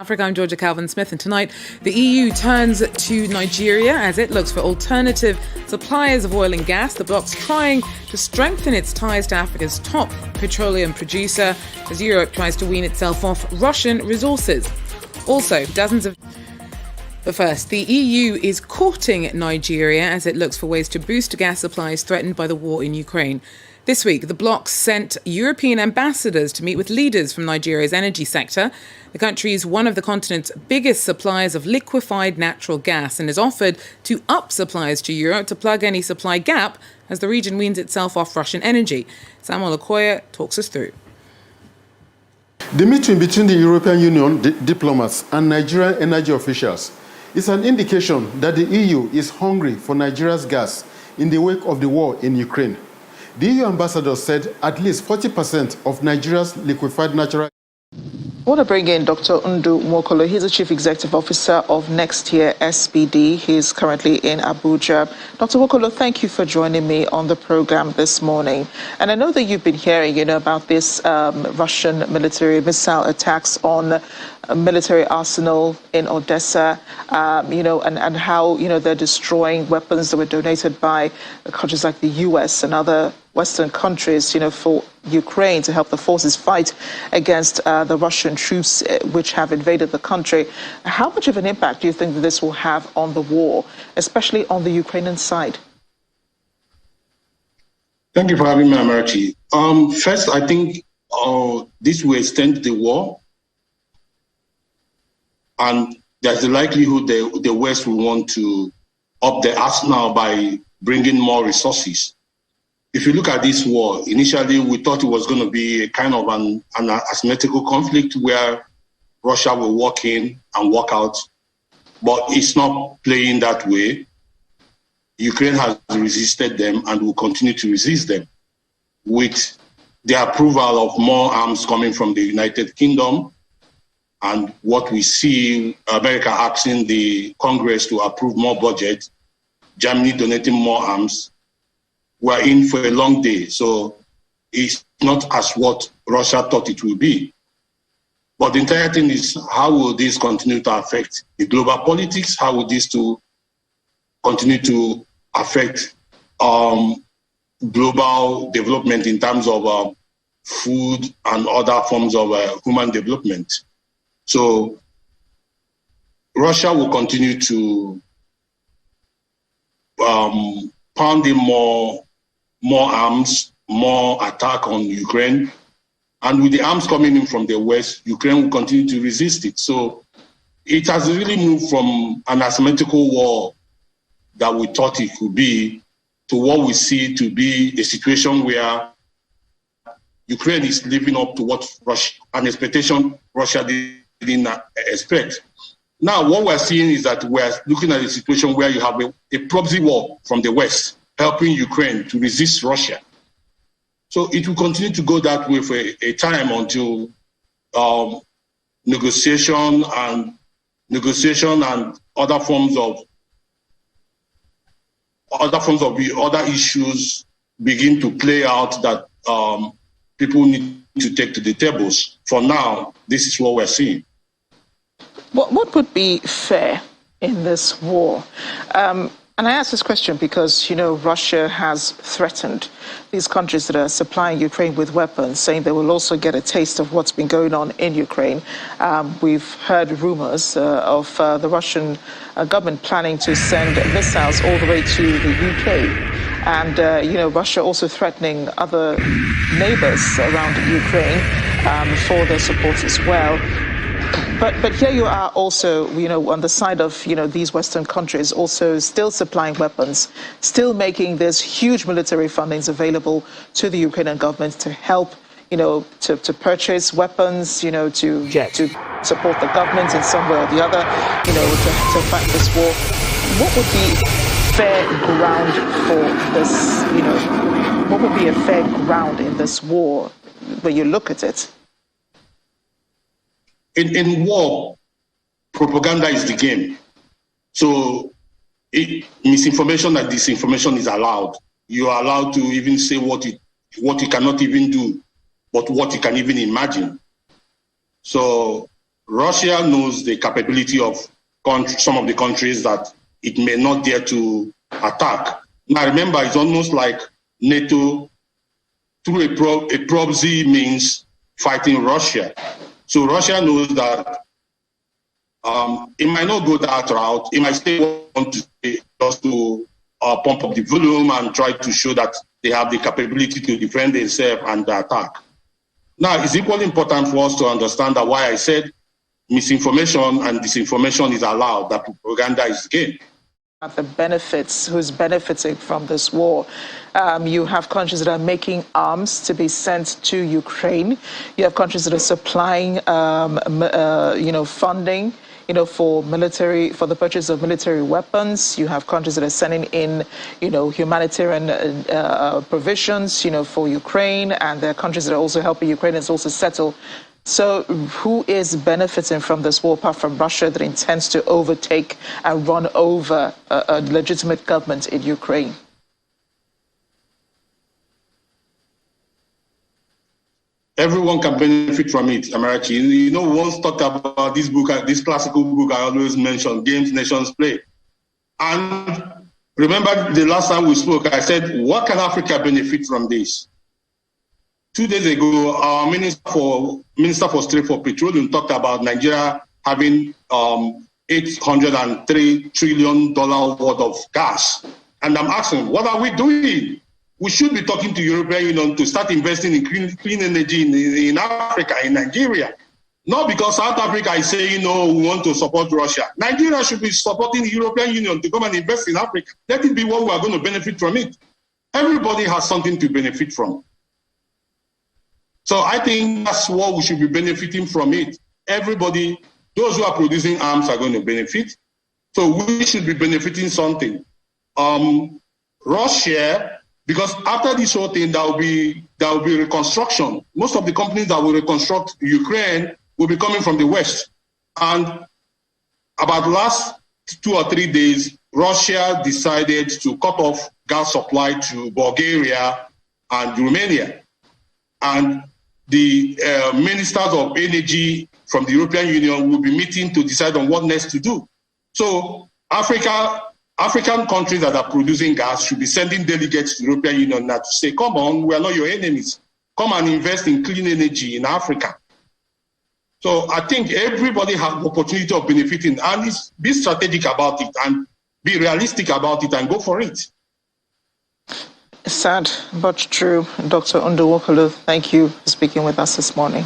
Africa, I'm Georgia Calvin-Smith, and tonight the EU turns to Nigeria as it looks for alternative suppliers of oil and gas. The bloc's trying to strengthen its ties to Africa's top petroleum producer as Europe tries to wean itself off Russian resources. Also, But first, the EU is courting Nigeria as it looks for ways to boost gas supplies threatened by the war in Ukraine. This week, the bloc sent European ambassadors to meet with leaders from Nigeria's energy sector. The country is one of the continent's biggest suppliers of liquefied natural gas and has offered to up supplies to Europe to plug any supply gap as the region weans itself off Russian energy. Samuel Okoye talks us through. The meeting between the European Union diplomats and Nigerian energy officials is an indication that the EU is hungry for Nigeria's gas in the wake of the war in Ukraine. The EU ambassador said at least 40% of Nigeria's liquefied natural I want to bring in Dr. Ndu Nwokolo. He's the Chief Executive Officer of Next Year SPD. He's currently in Abuja. Dr. Nwokolo, thank you for joining me on the program this morning. And I know that you've been hearing, about this Russian military missile attacks on a military arsenal in Odessa, and how, they're destroying weapons that were donated by countries like the US and other Western countries, for Ukraine to help the forces fight against the Russian troops which have invaded the country. How much of an impact do you think that this will have on the war, especially on the Ukrainian side? Thank you for having me, Amarachi. First, I think this will extend the war, and there's the likelihood the West will want to up the arsenal by bringing more resources. If you look at this war, initially we thought it was going to be a kind of an asymmetrical conflict where Russia will walk in and walk out, but it's not playing that way. Ukraine has resisted them and will continue to resist them. With the approval of more arms coming from the United Kingdom and what we see, America asking the Congress to approve more budget, Germany donating more arms, we're in for a long day. So it's not as what Russia thought it would be. But the entire thing is, how will this continue to affect the global politics? How will this continue to affect global development in terms of food and other forms of human development? So Russia will continue to pound in more arms, more attack on Ukraine. And with the arms coming in from the West, Ukraine will continue to resist it. So it has really moved from an asymmetrical war that we thought it could be to what we see to be a situation where Ukraine is living up to what an expectation Russia didn't expect. Now, what we're seeing is that we're looking at a situation where you have a proxy war from the West, helping Ukraine to resist Russia. So it will continue to go that way for a time until negotiation and other forms of other issues begin to play out that people need to take to the tables. For now, this is what we're seeing. What would be fair in this war? And I ask this question because, Russia has threatened these countries that are supplying Ukraine with weapons, saying they will also get a taste of what's been going on in Ukraine. We've heard rumors of the Russian government planning to send missiles all the way to the UK. And, Russia also threatening other neighbors around Ukraine for their support as well. But here you are also, on the side of, these Western countries also still supplying weapons, still making this huge military fundings available to the Ukrainian government to help, to purchase weapons, to support the government in some way or the other, to fight this war. What would be fair ground for this, what would be a fair ground in this war when you look at it? In war, propaganda is the game. So misinformation and disinformation is allowed. You are allowed to even say what you cannot even do, but what you can even imagine. So Russia knows the capability of some of the countries that it may not dare to attack. Now, remember, it's almost like NATO, through a proxy means, fighting Russia. So Russia knows that it might not go that route. It might still want to just to pump up the volume and try to show that they have the capability to defend themselves and attack. Now, it's equally important for us to understand that why I said misinformation and disinformation is allowed, that propaganda is gained. The benefits, who's benefiting from this war. You have countries that are making arms to be sent to Ukraine. You have countries that are supplying, funding, for the purchase of military weapons. You have countries that are sending in, humanitarian provisions, for Ukraine, and there are countries that are also helping Ukrainians also settle. So who is benefiting from this war apart from Russia that intends to overtake and run over a legitimate government in Ukraine? Everyone can benefit from it, Amarachi. We once talked about this book, this classical book I always mention, Games Nations Play. And remember the last time we spoke, I said, what can Africa benefit from this? 2 days ago, our Minister for State for Petroleum talked about Nigeria having $803 trillion worth of gas. And I'm asking, what are we doing? We should be talking to European Union to start investing in clean energy in Africa, in Nigeria. Not because South Africa is saying, no, we want to support Russia. Nigeria should be supporting the European Union to come and invest in Africa. Let it be what we are going to benefit from it. Everybody has something to benefit from. So I think that's what we should be benefiting from it. Everybody, those who are producing arms are going to benefit. So we should be benefiting something. Russia, because after this whole thing, there will be reconstruction. Most of the companies that will reconstruct Ukraine will be coming from the West. And about the last 2 or 3 days, Russia decided to cut off gas supply to Bulgaria and Romania. And the ministers of energy from the European Union will be meeting to decide on what next to do. So African countries that are producing gas should be sending delegates to the European Union now to say, come on, we are not your enemies. Come and invest in clean energy in Africa. So I think everybody has the opportunity of benefiting, and be strategic about it and be realistic about it and go for it. Sad but true. Dr. Ndwo Okolo, thank you for speaking with us this morning.